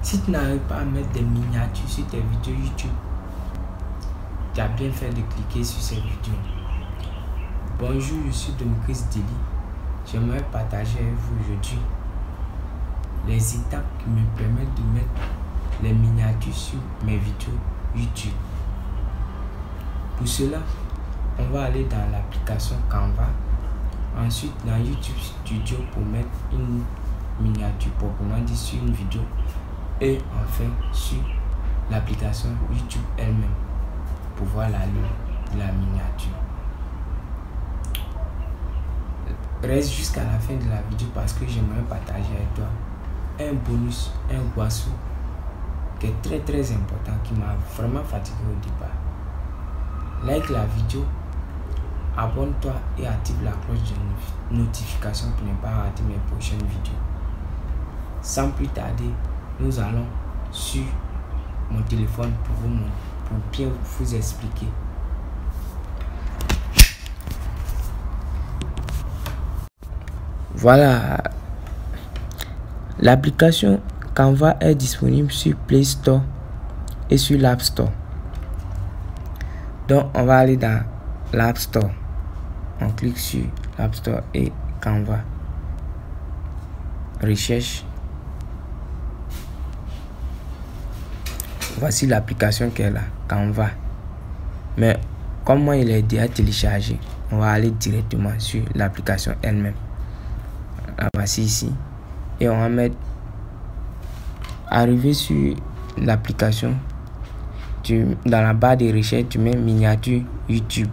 Si tu n'arrives pas à mettre des miniatures sur tes vidéos YouTube, tu as bien fait de cliquer sur cette vidéo. Bonjour, je suis Demochris Deli. J'aimerais partager avec vous aujourd'hui les étapes qui me permettent de mettre les miniatures sur mes vidéos YouTube. Pour cela, on va aller dans l'application Canva. Ensuite, dans YouTube Studio pour mettre une miniature proprement dit sur une vidéo. Et enfin, sur l'application YouTube elle-même pour voir la ligne de la miniature. Reste jusqu'à la fin de la vidéo parce que j'aimerais partager avec toi un bonus, un boisson qui est très important, qui m'a vraiment fatigué au départ. Like la vidéo, abonne-toi et active la cloche de notification pour ne pas rater mes prochaines vidéos. Sans plus tarder, nous allons sur mon téléphone pour bien vous expliquer. Voilà, l'application Canva est disponible sur Play Store et sur l'App Store. Donc on va aller dans l'App Store. On clique sur l'App Store et Canva. Recherche. Voici l'application qui est là, Canva. Mais comme moi il est déjà téléchargé, on va aller directement sur l'application elle-même. La voici ici. Et on va mettre, arriver sur l'application, dans la barre de recherche, tu mets miniature YouTube.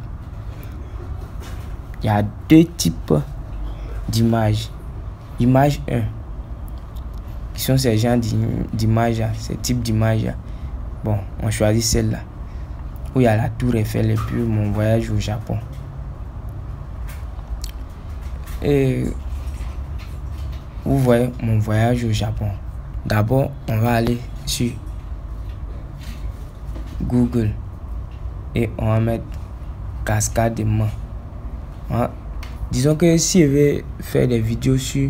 Il y a deux types d'images. Image 1, qui sont ces genres d'images, ces types d'images. Bon, on choisit celle-là, où il y a la tour Eiffel et puis mon voyage au Japon. Et vous voyez mon voyage au Japon. D'abord, on va aller sur Google et on va mettre cascade de main. Disons que si je veux faire des vidéos sur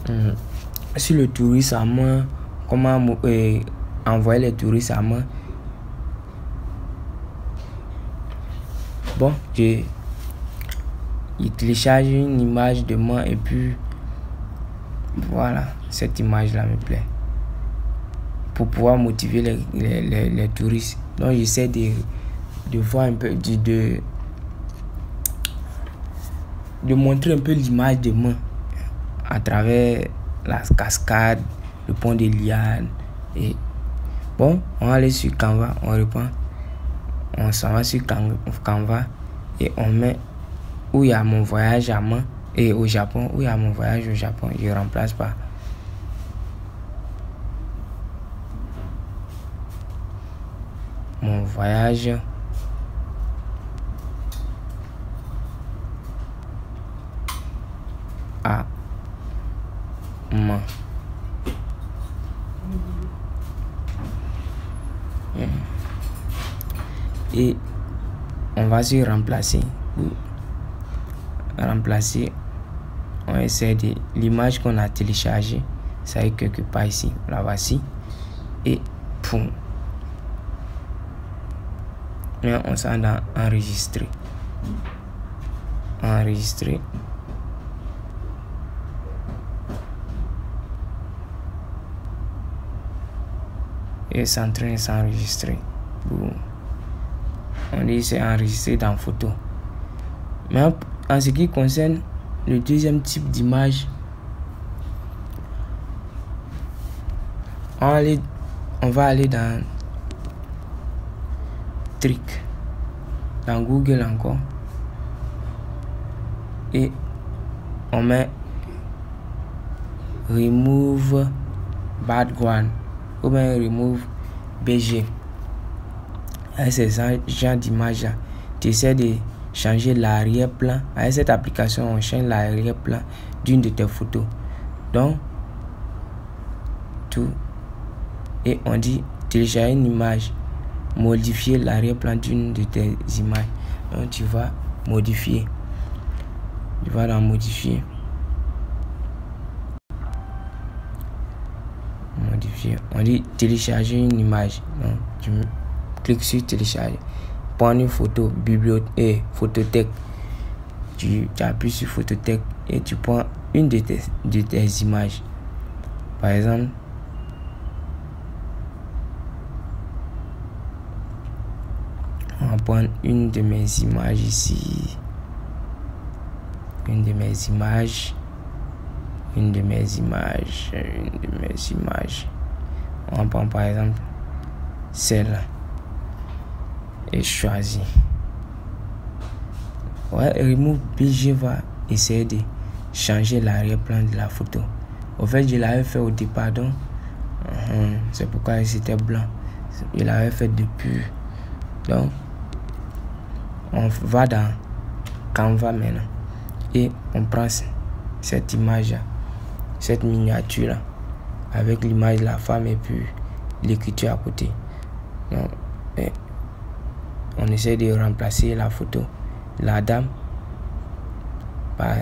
le tourisme à main, comment envoyer les touristes à main. Bon, je télécharge une image de main et puis voilà, cette image là me plaît pour pouvoir motiver les touristes. Donc j'essaie de voir un peu, de montrer un peu l'image de main à travers la cascade, le pont de Liane. Et bon, on va aller sur Canva, on reprend, on s'en va sur Canva et on met où il y a mon voyage à main et au Japon, où il y a mon voyage au Japon, je remplace par mon voyage à main. Et on va se remplacer. On essaie de l'image qu'on a téléchargée, ça est quelque part ici, la voici, et poum. Et on s'en dans enregistrer. Et c'est en train de s'enregistrer. On dit c'est enregistré dans photo. Mais en ce qui concerne le deuxième type d'image, on va aller dans Trick, dans Google encore, et on met Remove Background ou bien Remove BG. Avec ces genres d'images là, tu essaies de changer l'arrière-plan. Avec cette application, on change l'arrière-plan d'une de tes photos. Donc, tout. Et on dit télécharger une image, modifier l'arrière-plan d'une de tes images. Donc, tu vas modifier. Tu vas dans modifier. modifier. On dit télécharger une image. Donc, tu cliques sur télécharger. Prendre une photo, bibliothèque et photothèque. Tu appuies sur photothèque et tu prends une de tes images. Par exemple, on va prendre une de mes images ici. Une de mes images. On va prendre par exemple celle-là. Et choisis. Ouais, Remove BG va essayer de changer l'arrière-plan de la photo. Au fait, je l'avais fait au départ, donc c'est pourquoi c'était blanc. Je l'avais fait depuis. Donc, on va dans Canva maintenant et on prend cette image, cette miniature là, avec l'image de la femme et puis l'écriture à côté. Donc, on essaie de remplacer la photo de la dame par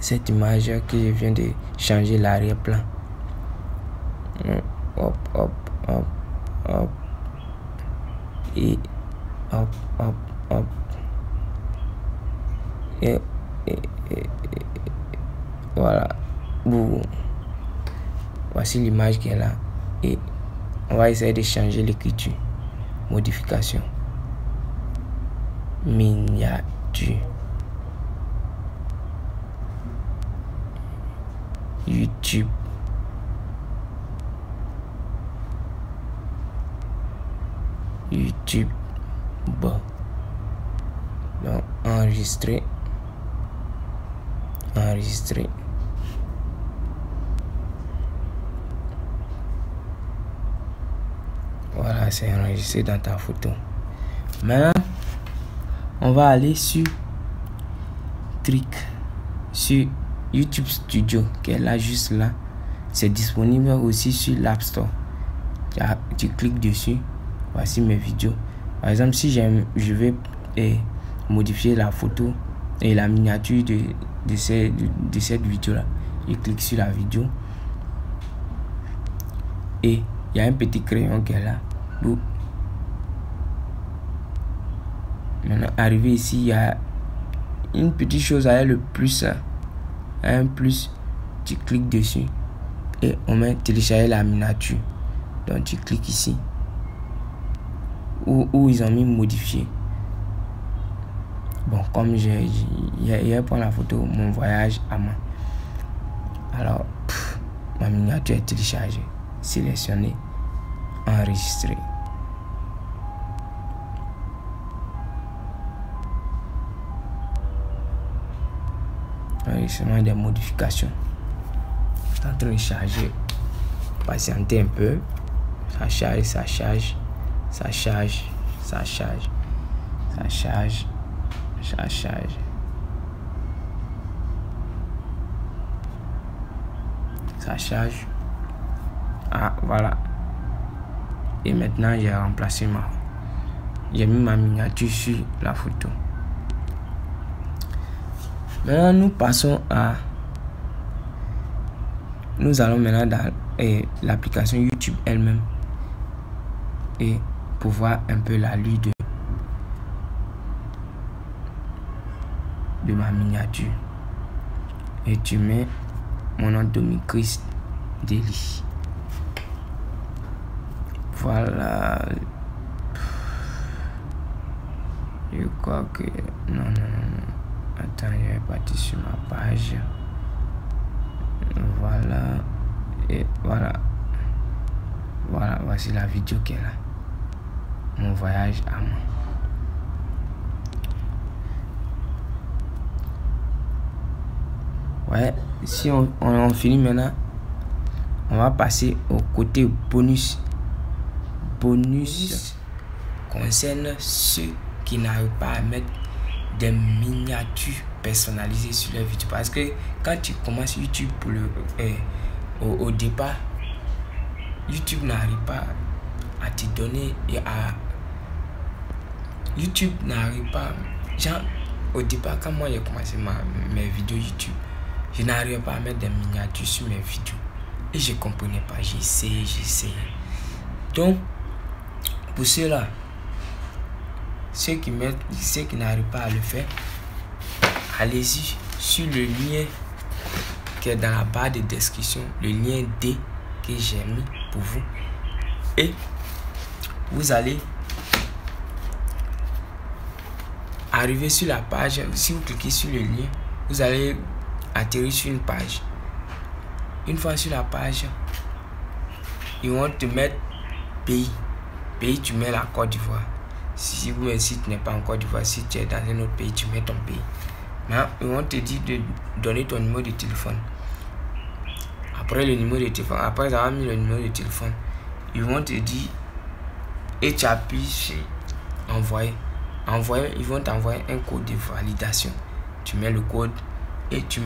cette image que je viens de changer l'arrière-plan. Hop, hop, hop, hop. Et hop, hop, hop. Et voilà. Boum. Voici l'image qui est là. Et on va essayer de changer l'écriture. Modification. Miniature. YouTube. Bon. Donc, enregistrer. Voilà, c'est enregistré dans ta photo. Maintenant, on va aller sur YouTube Studio, qui est là, juste là. C'est disponible aussi sur l'App Store. Tu cliques dessus. Voici mes vidéos. Par exemple, si je vais modifier la photo et la miniature de cette vidéo là, je clique sur la vidéo et il y a un petit crayon qui est là. Maintenant, arrivé ici, il y a une petite chose avec le plus, un plus. Tu cliques dessus et on met télécharger la miniature. Donc tu cliques ici où ils ont mis modifier. Bon, comme j'ai pris la photo mon voyage à moi. Alors ma miniature est téléchargée, sélectionnée, enregistrée. Enregistrement des modifications. En train de charger. Patienter un peu. Ça charge. Ça charge. Ah, voilà. Et maintenant, j'ai remplacé j'ai mis ma miniature sur la photo. Maintenant, nous passons à... Nous allons maintenant dans l'application YouTube elle-même et pour voir un peu la lutte de ma miniature. Et tu mets mon nom de Chris Daily. Voilà. Je crois que... Non. Attends, je vais partir sur ma page. Voilà. Et voilà. Voilà, voici la vidéo qui est là. Mon voyage à moi. Ouais, si on finit maintenant, on va passer au côté bonus. Bonus concerne ceux qui n'arrivent pas à mettre des miniatures personnalisées sur leur vidéo. Parce que quand tu commences YouTube pour au départ, YouTube n'arrive pas à te donner et à... YouTube n'arrive pas... Genre, au départ, quand moi j'ai commencé mes vidéos YouTube, Je n'arrivais pas à mettre des miniatures sur mes vidéos. Et je ne comprenais pas. J'ai essayé. Donc, pour ceux-là, ceux qui n'arrivent pas à le faire, allez-y sur le lien qui est dans la barre de description, le lien D que j'ai mis pour vous. Et vous allez arriver sur la page. Si vous cliquez sur le lien, vous allez atterrir sur une page. Une fois sur la page, ils vont te mettre pays. Pays, tu mets la Côte d'Ivoire. Si tu n'es pas en Côte d'Ivoire, si tu es dans un autre pays, tu mets ton pays. Maintenant, ils vont te dire de donner ton numéro de téléphone. Après le numéro de téléphone, après avoir mis le numéro de téléphone, ils vont te dire et tu appuies sur envoyer. Ils vont t'envoyer un code de validation. Tu mets le code et tu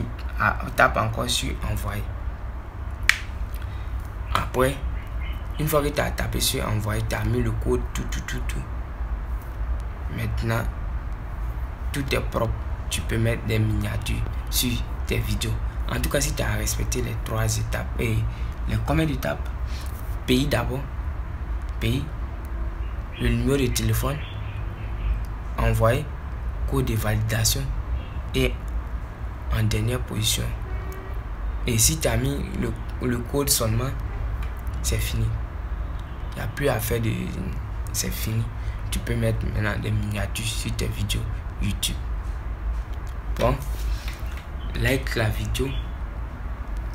tapes encore sur envoyer. Après, une fois que tu as tapé sur envoyer, tu as mis le code, tout. Maintenant, tout est propre. Tu peux mettre des miniatures sur tes vidéos. En tout cas, si tu as respecté les 3 étapes. Et les combien d'étapes? Pays d'abord. Pays. Le numéro de téléphone. Envoyer. Code de validation. Et en dernière position. Et si tu as mis le code seulement, c'est fini. Il n'y a plus à faire de... C'est fini. Tu peux mettre maintenant des miniatures sur tes vidéos YouTube. Bon, like la vidéo,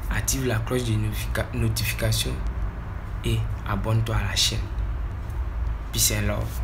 active la cloche de notification et abonne-toi à la chaîne. Peace and love.